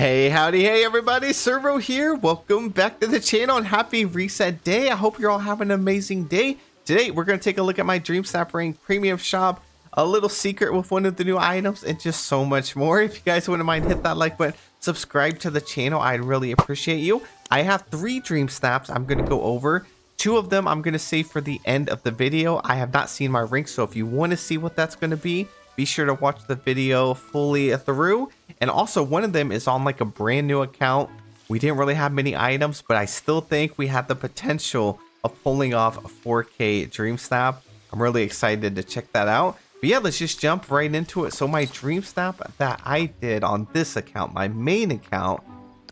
Hey, howdy, hey everybody, Servo here. Welcome back to the channel and happy reset day. I hope you're all having an amazing day. Today, we're going to take a look at my Dreamsnap Ring Premium Shop, a little secret with one of the new items, and just so much more. If you guys wouldn't mind, hit that like button, subscribe to the channel. I'd really appreciate you. I have 3 Dreamsnaps I'm going to go over. 2 of them I'm going to save for the end of the video. I have not seen my ring, so if you want to see what that's going to be sure to watch the video fully through. And also, one of them is on like a brand new account. We didn't really have many items, but I still think we have the potential of pulling off a 4K Dreamsnap. I'm really excited to check that out. But yeah, let's just jump right into it. So my Dreamsnap that I did on this account, my main account,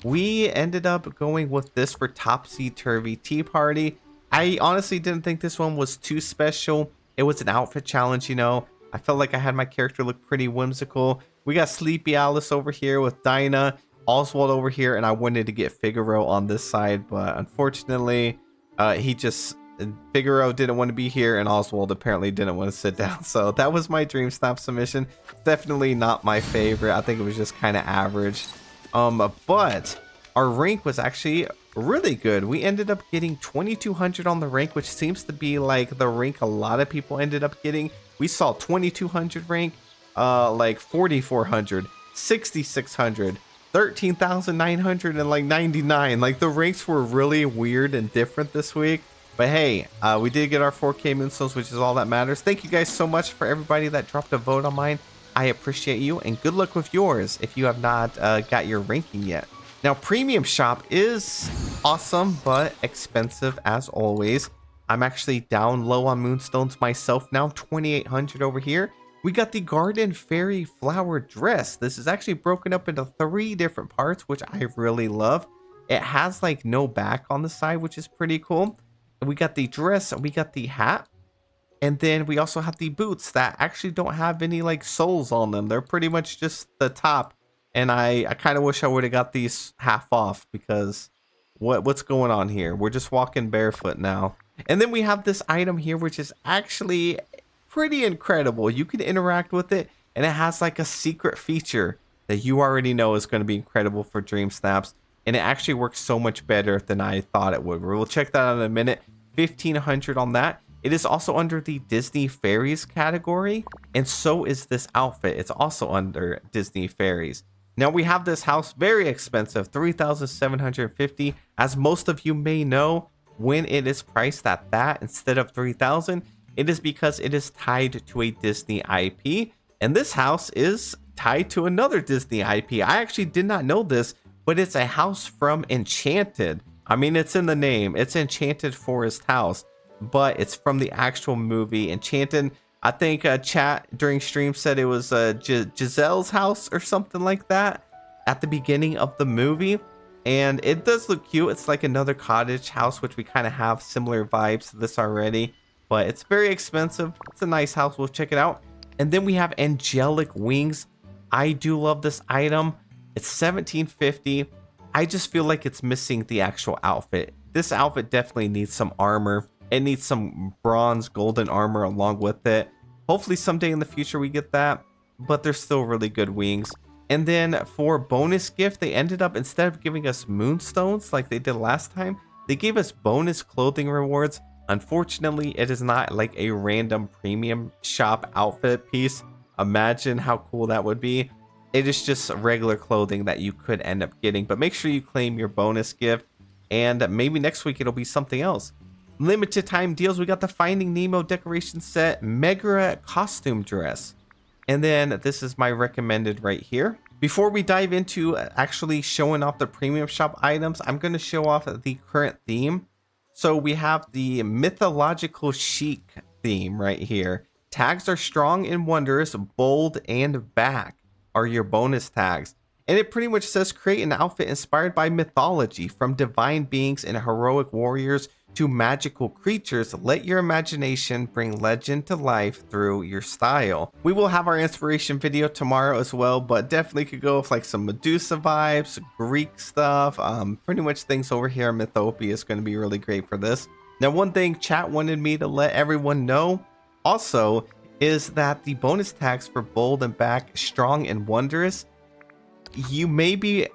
we ended up going with this for Topsy Turvy Tea Party. I honestly didn't think this one was too special. It was an outfit challenge, you know. I felt like I had my character look pretty whimsical. We got Sleepy Alice over here with Dinah, Oswald over here, and I wanted to get Figaro on this side, but unfortunately, Figaro didn't want to be here, and Oswald apparently didn't want to sit down. So that was my Dreamsnap submission. Definitely not my favorite. I think it was just kind of average. But our rank was actually really good. We ended up getting 2200 on the rank, which seems to be like the rank a lot of people ended up getting. We saw 2200 rank, like 4400, 6600, 13,900, and like 99. Like the ranks were really weird and different this week. But hey, we did get our 4K Moonstones, which is all that matters. Thank you guys so much for everybody that dropped a vote on mine. I appreciate you, and good luck with yours if you have not got your ranking yet. Now, Premium Shop is awesome, but expensive as always. I'm actually down low on Moonstones myself now, 2,800 over here. We got the Garden Fairy Flower Dress. This is actually broken up into 3 different parts, which I really love. It has like no back on the side, which is pretty cool. And we got the dress, and we got the hat. And then we also have the boots that actually don't have any like soles on them. They're pretty much just the top. And I kind of wish I would have got these half off, because what's going on here? We're just walking barefoot now. And then we have this item here, which is actually pretty incredible. You can interact with it, and it has like a secret feature that you already know is going to be incredible for Dreamsnaps. And it actually works so much better than I thought it would. We'll check that out in a minute. 1,500 on that. It is also under the Disney Fairies category, and so is this outfit. It's also under Disney Fairies. Now we have this house, very expensive, 3,750. As most of you may know, when it is priced at that instead of 3,000, it is because it is tied to a Disney IP, and this house is tied to another Disney IP. I actually did not know this, but it's a house from Enchanted. I mean, it's in the name. It's Enchanted Forest House, but it's from the actual movie Enchanted. I think chat during stream said it was Giselle's house or something like that at the beginning of the movie. And it does look cute. It's like another cottage house, which we kind of have similar vibes to this already. But it's very expensive. It's a nice house. We'll check it out. And then we have Angelic Wings. I do love this item. It's 1,750. I just feel like it's missing the actual outfit. This outfit definitely needs some armor. It needs some bronze golden armor along with it. Hopefully someday in the future we get that, but they're still really good wings. And then for bonus gift, they ended up, instead of giving us Moonstones like they did last time, they gave us bonus clothing rewards. Unfortunately, it is not like a random Premium Shop outfit piece. Imagine how cool that would be. It is just regular clothing that you could end up getting, but make sure you claim your bonus gift, and maybe next week it'll be something else. Limited time deals, we got the Finding Nemo decoration set, Megara costume dress. And then this is my recommended right here. Before we dive into actually showing off the Premium Shop items, I'm going to show off the current theme. So we have the mythological chic theme right here. Tags are strong and wondrous, bold and back are your bonus tags. And it pretty much says create an outfit inspired by mythology, from divine beings and heroic warriors to magical creatures. Let your imagination bring legend to life through your style. We will have our inspiration video tomorrow as well, but definitely could go with like some Medusa vibes, Greek stuff, pretty much things over here in Mythopia is going to be really great for this. Now, one thing chat wanted me to let everyone know also is that the bonus tags for bold and back, strong and wondrous, you may be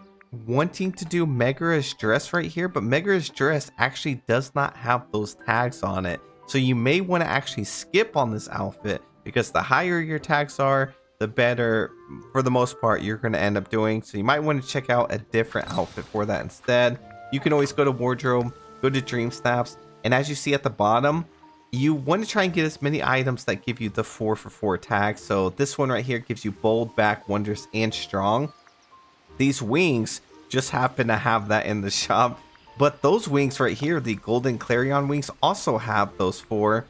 wanting to do Megara's dress right here, but Megara's dress actually does not have those tags on it. So you may want to actually skip on this outfit, because the higher your tags are, the better for the most part you're going to end up doing. So you might want to check out a different outfit for that instead. You can always go to wardrobe, go to Dreamsnaps, and as you see at the bottom, you want to try and get as many items that give you the 4 for 4 tag. So this one right here gives you bold, back, wondrous, and strong. These wings just happen to have that in the shop, but those wings right here, the golden clarion wings, also have those 4,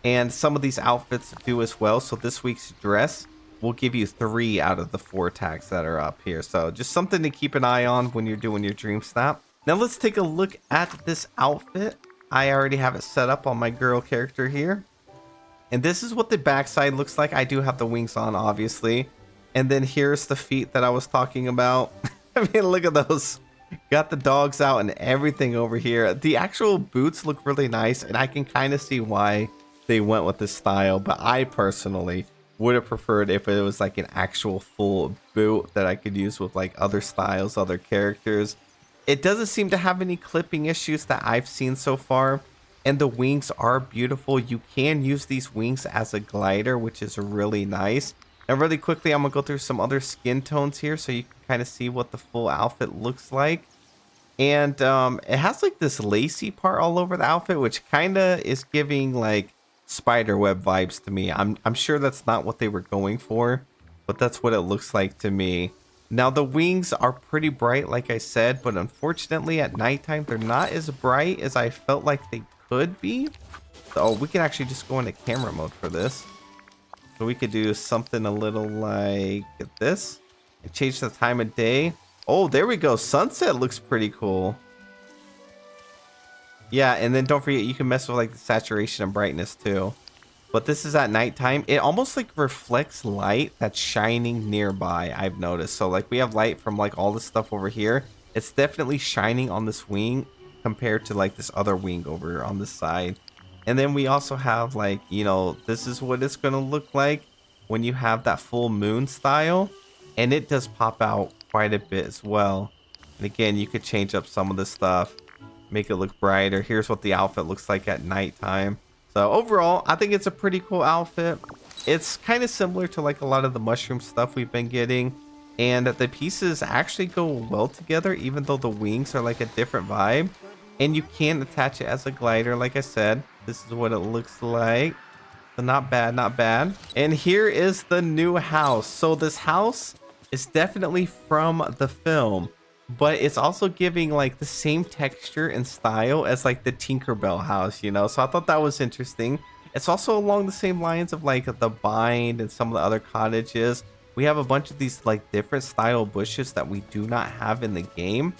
and some of these outfits do as well. So this week's dress will give you 3 out of the 4 tags that are up here. So just something to keep an eye on when you're doing your dream snap. Now let's take a look at this outfit. I already have it set up on my girl character here, and this is what the backside looks like. I do have the wings on, obviously, and then here's the feet that I was talking about. I mean, look at those. Got the dogs out and everything over here. The actual boots look really nice, and I can kind of see why they went with this style, but I personally would have preferred if it was like an actual full boot that I could use with like other styles, other characters. It doesn't seem to have any clipping issues that I've seen so far, and the wings are beautiful. You can use these wings as a glider, which is really nice. Now really quickly, I'm gonna go through some other skin tones here so you can kind of see what the full outfit looks like. And it has like this lacy part all over the outfit, which kind of is giving like spiderweb vibes to me. I'm sure that's not what they were going for, but that's what it looks like to me. Now the wings are pretty bright, like I said, but unfortunately at nighttime they're not as bright as I felt like they could be. So we can actually just go into camera mode for this. So we could do something a little like this and change the time of day. Oh, there we go. Sunset looks pretty cool. Yeah, and then don't forget you can mess with like the saturation and brightness too. But this is at nighttime. It almost like reflects light that's shining nearby, I've noticed. So like we have light from like all this stuff over here. It's definitely shining on this wing compared to like this other wing over on this side. And then we also have like, you know, this is what it's going to look like when you have that full moon style. And it does pop out quite a bit as well. And again, you could change up some of this stuff, make it look brighter. Here's what the outfit looks like at nighttime. So overall, I think it's a pretty cool outfit. It's kind of similar to like a lot of the mushroom stuff we've been getting. And the pieces actually go well together, even though the wings are like a different vibe. And you can attach it as a glider, like I said. This is what it looks like. So not bad, not bad. And here is the new house. So this house is definitely from the film, but it's also giving like the same texture and style as like the Tinkerbell house, you know. So I thought that was interesting. It's also along the same lines of like the Bind and some of the other cottages. We have a bunch of these like different style bushes that we do not have in the game.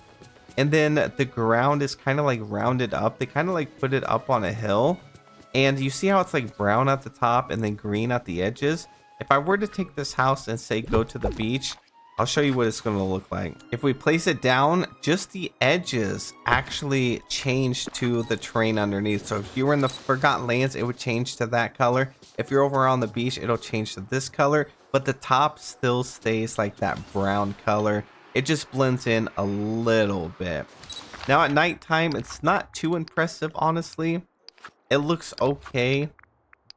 And then the ground is kind of like rounded up. They kind of like put it up on a hill. And you see how it's like brown at the top and then green at the edges? If I were to take this house and say go to the beach, I'll show you what it's going to look like. If we place it down, just the edges actually change to the terrain underneath. So if you were in the Forgotten Lands, it would change to that color. If you're over on the beach, it'll change to this color. But the top still stays like that brown color. It just blends in a little bit. Now at nighttime, it's not too impressive, honestly. It looks okay,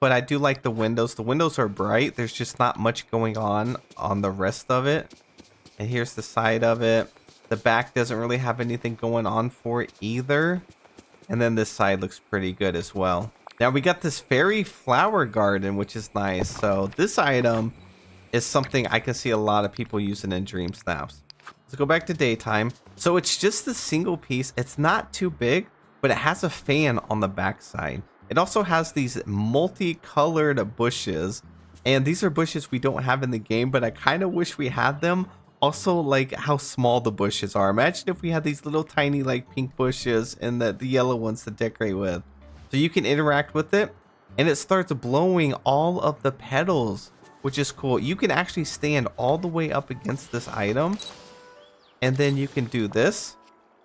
but I do like the windows. The windows are bright. There's just not much going on the rest of it. And here's the side of it. The back doesn't really have anything going on for it either. And then this side looks pretty good as well. Now we got this fairy flower garden, which is nice. So this item is something I can see a lot of people using in Dreamsnaps. Let's go back to daytime. So it's just the single piece. It's not too big, but it has a fan on the back side. It also has these multicolored bushes, and these are bushes we don't have in the game, but I kind of wish we had them. Also, like how small the bushes are. Imagine if we had these little tiny like pink bushes and the yellow ones to decorate with. So you can interact with it, and it starts blowing all of the petals, which is cool. You can actually stand all the way up against this item, and then you can do this,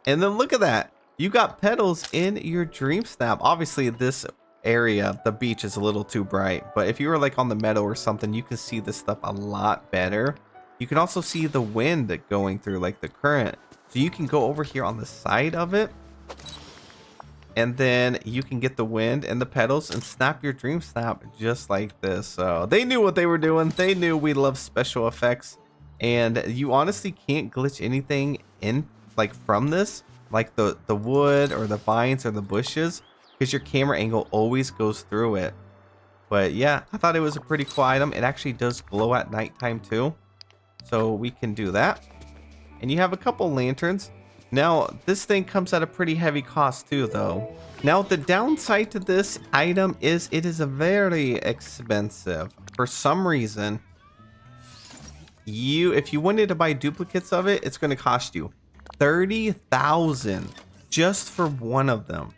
and then look at that. You got petals in your dream snap. Obviously this area, the beach, is a little too bright, but if you were like on the meadow or something, you can see this stuff a lot better. You can also see the wind going through, like the current. So you can go over here on the side of it, and then you can get the wind and the pedals and snap your dream snap just like this. So they knew what they were doing. They knew we love special effects, and you honestly can't glitch anything in like from this, like the wood or the vines or the bushes, because your camera angle always goes through it. But yeah, I thought it was a pretty cool item. It actually does glow at nighttime too, so we can do that. And you have a couple lanterns. Now, this thing comes at a pretty heavy cost too, though. Now, the downside to this item is it is a very expensive. For some reason, if you wanted to buy duplicates of it, it's going to cost you 30,000 just for one of them.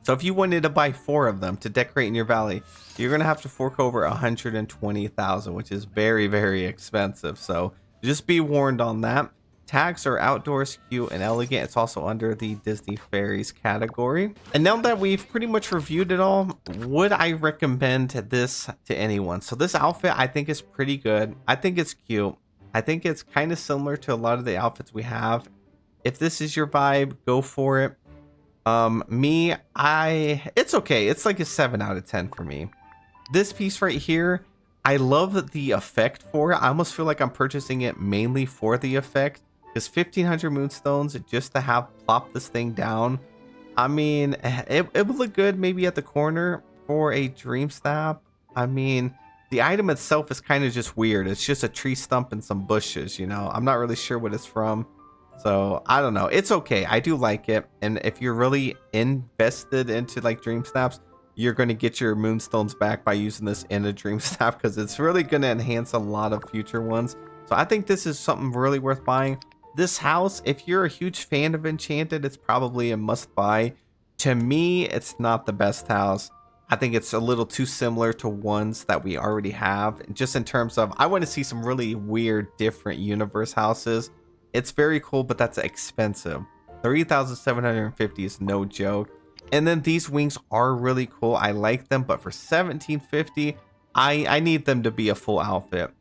So if you wanted to buy 4 of them to decorate in your valley, you're going to have to fork over 120,000, which is very, very expensive. So just be warned on that. Tags are outdoors, cute, and elegant. It's also under the Disney Fairies category. And now that we've pretty much reviewed it all, would I recommend this to anyone? So this outfit I think is pretty good. I think it's cute. I think it's kind of similar to a lot of the outfits we have. If this is your vibe, go for it. It's okay. It's like a 7 out of 10 for me. This piece right here, I love the effect for it. I almost feel like I'm purchasing it mainly for the effect. Because 1,500 moonstones just to have plop this thing down. I mean, it would look good maybe at the corner for a dream snap. I mean, the item itself is kind of just weird. It's just a tree stump and some bushes, you know. I'm not really sure what it's from. So, I don't know. It's okay. I do like it. And if you're really invested into like dream snaps, you're going to get your moonstones back by using this in a dream snap, because it's really going to enhance a lot of future ones. So, I think this is something really worth buying. This house, if you're a huge fan of Enchanted, it's probably a must buy. To me, it's not the best house. I think it's a little too similar to ones that we already have. Just in terms of, I want to see some really weird, different universe houses. It's very cool, but that's expensive. 3,750 is no joke. And then these wings are really cool. I like them, but for 1,750, I need them to be a full outfit.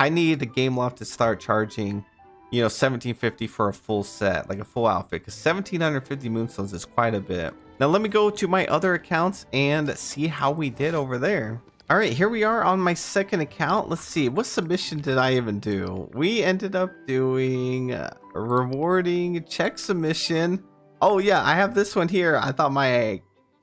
I need the Gameloft to start charging, you know, 1,750 for a full set, like a full outfit, because 1,750 moonstones is quite a bit. Now let me go to my other accounts and see how we did over there. All right, here we are on my second account. Let's see, what submission did I even do? We ended up doing a rewarding check submission. Oh yeah, I have this one here. I thought my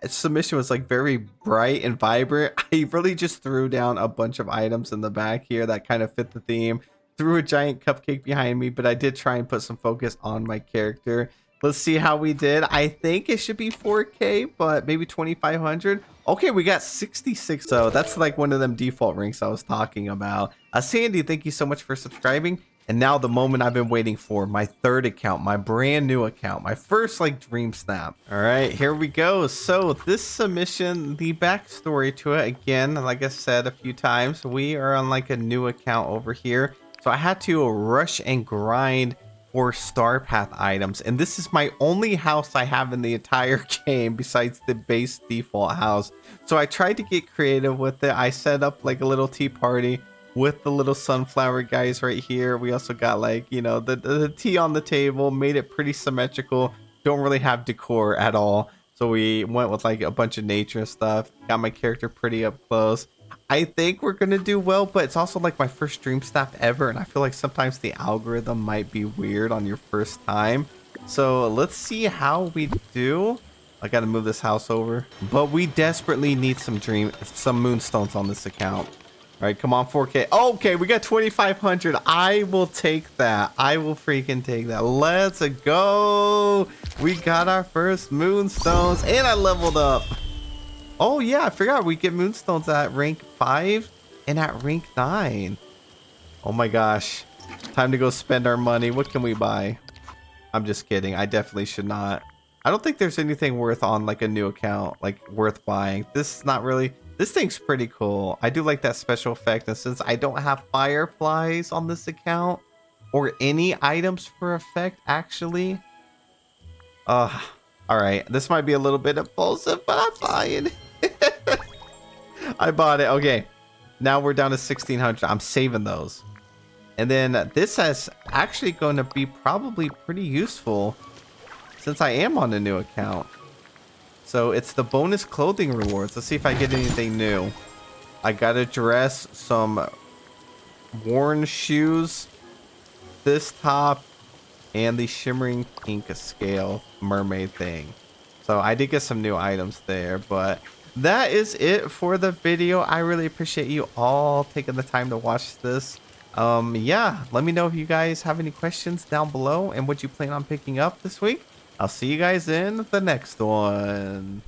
submission was like very bright and vibrant. I really just threw down a bunch of items in the back here that kind of fit the theme. Threw a giant cupcake behind me, but I did try and put some focus on my character. Let's see how we did. I think it should be 4K, but maybe 2,500. Okay, we got 66. So that's like one of them default ranks I was talking about. Sandy, thank you so much for subscribing. And now the moment I've been waiting for, my third account, my brand new account, my first like dream snap. All right, here we go. So this submission, the backstory to it, again, like I said a few times, we are on like a new account over here. So I had to rush and grind for Star Path items. And this is my only house I have in the entire game besides the base default house. So I tried to get creative with it. I set up like a little tea party with the little sunflower guys right here. We also got like, you know, the tea on the table, made it pretty symmetrical. Don't really have decor at all. So we went with like a bunch of nature stuff. Got my character pretty up close. I think we're gonna do well, but it's also like my first dream snap ever, and I feel like sometimes the algorithm might be weird on your first time. So let's see how we do. I gotta move this house over, but we desperately need some moonstones on this account. All right, come on, 4K. Okay, we got 2,500. I will take that. I will freaking take that. Let's go. We got our first moonstones, and I leveled up. Oh yeah, I forgot we get moonstones at rank 5 and at rank 9. Oh my gosh. Time to go spend our money. What can we buy? I'm just kidding. I definitely should not. I don't think there's anything worth on like a new account, like worth buying. This is not really, this thing's pretty cool. I do like that special effect. And since I don't have fireflies on this account or any items for effect actually. All right. This might be a little bit impulsive, but I'm buying it. I bought it. Okay. Now we're down to 1,600. I'm saving those. And then this is actually going to be probably pretty useful since I am on a new account. So it's the bonus clothing rewards. Let's see if I get anything new. I got a dress, some worn shoes, this top, and the shimmering pink scale mermaid thing. So I did get some new items there, but that is it for the video. I really appreciate you all taking the time to watch this. Yeah, let me know if you guys have any questions down below and what you plan on picking up this week. I'll see you guys in the next one.